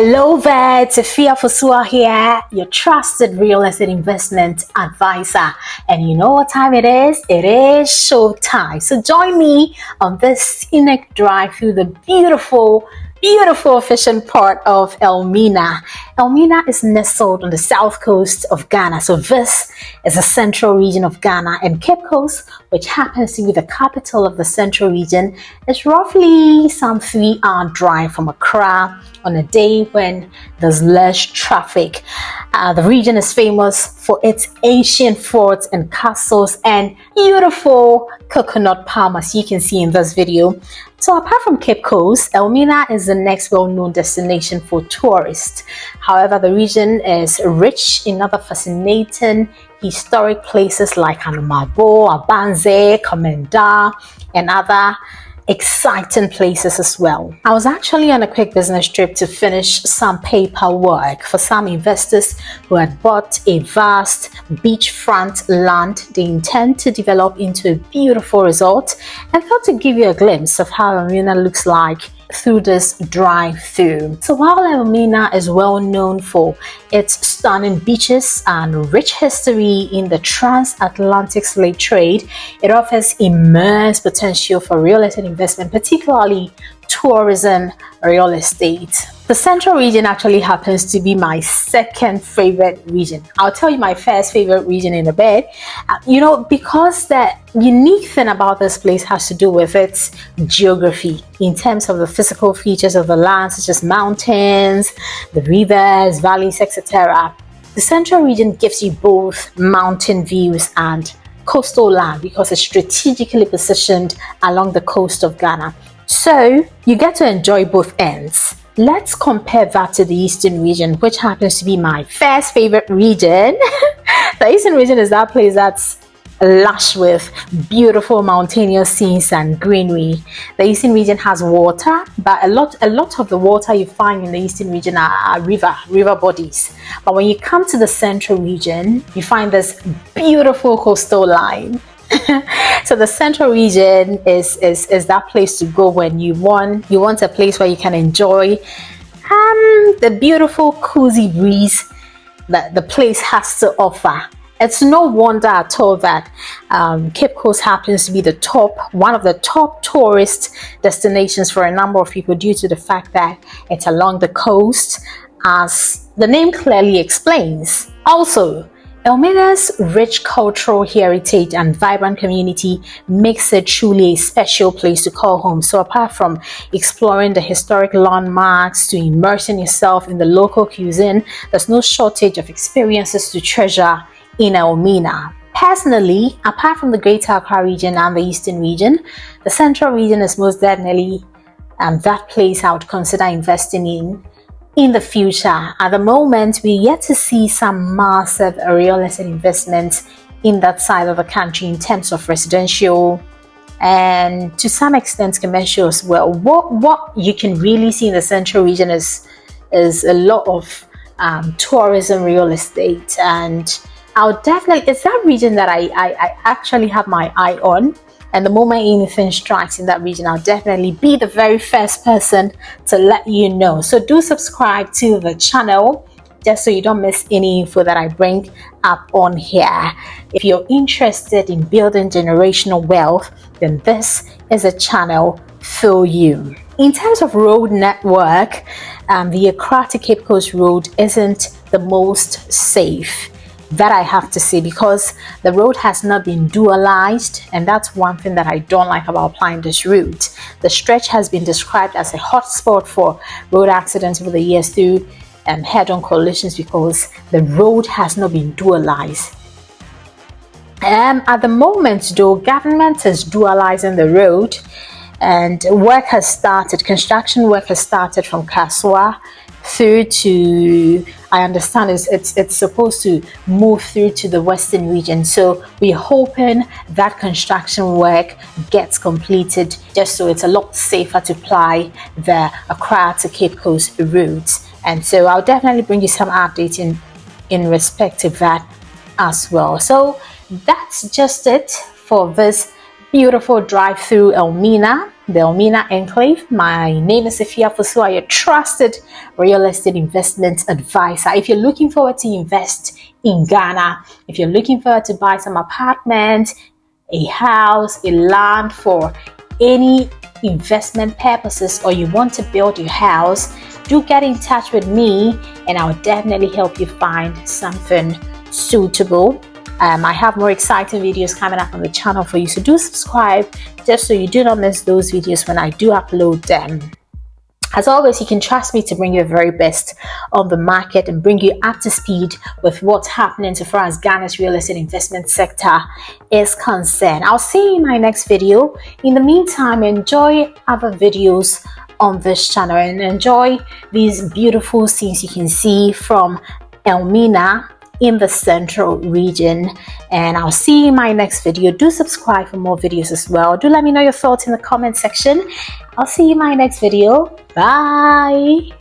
Hello there, Tafia Fosua here, your trusted real estate investment advisor. And you know what time it is? It is show time. So join me on this scenic drive through the beautiful efficient part of Elmina. Elmina is nestled on the south coast of Ghana. So this is the central region of Ghana, and Cape Coast, which happens to be the capital of the central region, is roughly some 3-hour drive from Accra on a day when there's less traffic. The region is famous for its ancient forts and castles and beautiful coconut palm, as you can see in this video. So apart from Cape Coast, Elmina is the next well-known destination for tourists. However, the region is rich in other fascinating historic places like Anumabo, Abanze, Komenda, and other exciting places as well. I was actually on a quick business trip to finish some paperwork for some investors who had bought a vast beachfront land they intend to develop into a beautiful resort, and thought to give you a glimpse of how Elmina looks like through this drive-through. So while Elmina is well known for its stunning beaches and rich history in the transatlantic slave trade, it offers immense potential for real estate investment, particularly tourism real estate. The central region actually happens to be my second favorite region. I'll tell you my first favorite region in a bit. Because the unique thing about this place has to do with its geography in terms of the physical features of the land, such as mountains, the rivers, valleys, etc. The central region gives you both mountain views and coastal land because it's strategically positioned along the coast of Ghana. So you get to enjoy both ends. Let's compare that to the Eastern region, which happens to be my first favorite region. The Eastern region is that place that's lush with beautiful mountainous scenes and greenery. The Eastern region has water, but a lot of the water you find in the Eastern region are river bodies. But when you come to the Central region, you find this beautiful coastal line. So the Central region is that place to go when you want a place where you can enjoy the beautiful cozy breeze that the place has to offer. It's no wonder at all that Cape Coast happens to be one of the top tourist destinations for a number of people due to the fact that it's along the coast, as the name clearly explains. Also, Elmina's rich cultural heritage and vibrant community makes it truly a special place to call home. So apart from exploring the historic landmarks to immersing yourself in the local cuisine, there's no shortage of experiences to treasure in Elmina. Personally, apart from the Greater Accra region and the Eastern region, the Central region is most definitely that place I would consider investing in the future. At the moment, we yet to see some massive real estate investments in that side of the country in terms of residential and to some extent commercial as well. What you can really see in the Central region is a lot of tourism real estate, and it's that region that I actually have my eye on. And the moment anything strikes in that region, I'll definitely be the very first person to let you know. So do subscribe to the channel just so you don't miss any info that I bring up on here. If you're interested in building generational wealth, then this is a channel for you. In terms of road network, the Accra to Cape Coast road isn't the most safe, that I have to say, because the road has not been dualized, and that's one thing that I don't like about applying this route. The stretch has been described as a hotspot for road accidents over the years through head-on collisions because the road has not been dualized. At the moment though, government is dualizing the road, and construction work has started from Kaswa through to, I understand it's supposed to move through to the Western region. So we're hoping that construction work gets completed just so it's a lot safer to ply the Accra to Cape Coast route. And so I'll definitely bring you some updates in respect to that as well. So that's just it for this beautiful drive through Elmina, the Elmina Enclave. My name is Sophia Fosua, your trusted real estate investment advisor. If you're looking forward to invest in Ghana, if you're looking forward to buy some apartment, a house, a land for any investment purposes, or you want to build your house, do get in touch with me and I'll definitely help you find something suitable. I have more exciting videos coming up on the channel for you, so do subscribe just so you do not miss those videos when I do upload them. As always, you can trust me to bring you the very best on the market and bring you up to speed with what's happening so far as Ghana's real estate investment sector is concerned. I'll see you in my next video. In the meantime, enjoy other videos on this channel and enjoy these beautiful scenes you can see from Elmina in the central region. And I'll see you in my next video. Do subscribe for more videos as well. Do let me know your thoughts in the comment section. I'll see you in my next video. Bye.